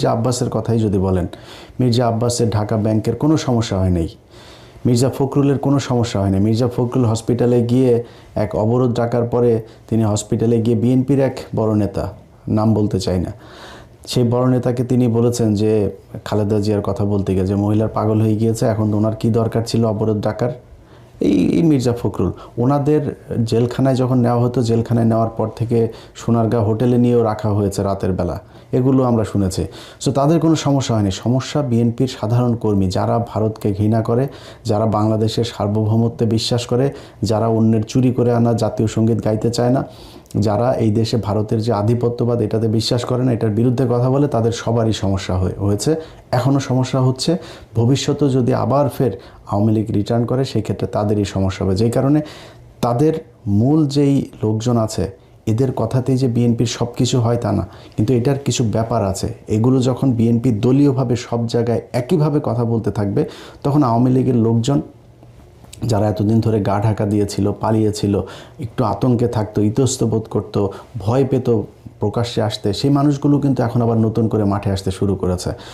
মির্জা আব্বাসের কথাই যদি বলেন, মির্জা আব্বাসের ঢাকা ব্যাংকের কোনো সমস্যা হয় নাই, মির্জা ফখরুলের কোনো সমস্যা হয় না। মির্জা ফখরুল হসপিটালে গিয়ে এক অবরোধ ডাকার পরে তিনি হসপিটালে গিয়ে বিএনপির এক বড় নেতা, নাম বলতে চাই না, সেই বড় নেতাকে তিনি বলেছেন যে খালেদা জিয়ার কথা বলতে গিয়ে যে মহিলার পাগল হয়ে গিয়েছে, এখন তো ওনার কী দরকার ছিল অবরোধ ডাকার। এই মির্জা ফখরুল ওনাদের জেলখানায় যখন নেওয়া হতো, জেলখানায় নেওয়ার পর থেকে সোনারগাঁ হোটেলে নিয়েও রাখা হয়েছে রাতের বেলা, এগুলো আমরা শুনেছি। সো তাদের কোনো সমস্যা হয়নি। সমস্যা বিএনপির সাধারণ কর্মী, যারা ভারতকে ঘৃণা করে, যারা বাংলাদেশের সার্বভৌমত্বে বিশ্বাস করে, যারা অন্যের চুরি করে আনা জাতীয় সঙ্গীত গাইতে চায় না, যারা এই দেশে ভারতের যে আধিপত্যবাদ এটাতে বিশ্বাস করে না, এটার বিরুদ্ধে কথা বলে, তাদের সবারই সমস্যা হয়েছে, এখনও সমস্যা হচ্ছে। ভবিষ্যতেও যদি আবার ফের আওয়ামী লীগ রিটার্ন করে, সেই ক্ষেত্রে তাদেরই সমস্যা হবে। যেই কারণে তাদের মূল যেই লোকজন আছে, এদের কথাতেই যে বিএনপির সব কিছু হয় তা না, কিন্তু এটার কিছু ব্যাপার আছে। এগুলো যখন বিএনপি দলীয়ভাবে সব জায়গায় একইভাবে কথা বলতে থাকবে, তখন আওয়ামী লীগের লোকজন যারা এতদিন ধরে গা ঢাকা দিয়েছিল, পালিয়েছিল, একটু আতঙ্কে থাকতো, ইতস্ত বোধ করতো, ভয় পেত প্রকাশ্যে আসতে, সেই মানুষগুলো কিন্তু এখন আবার নতুন করে মাঠে আসতে শুরু করেছে।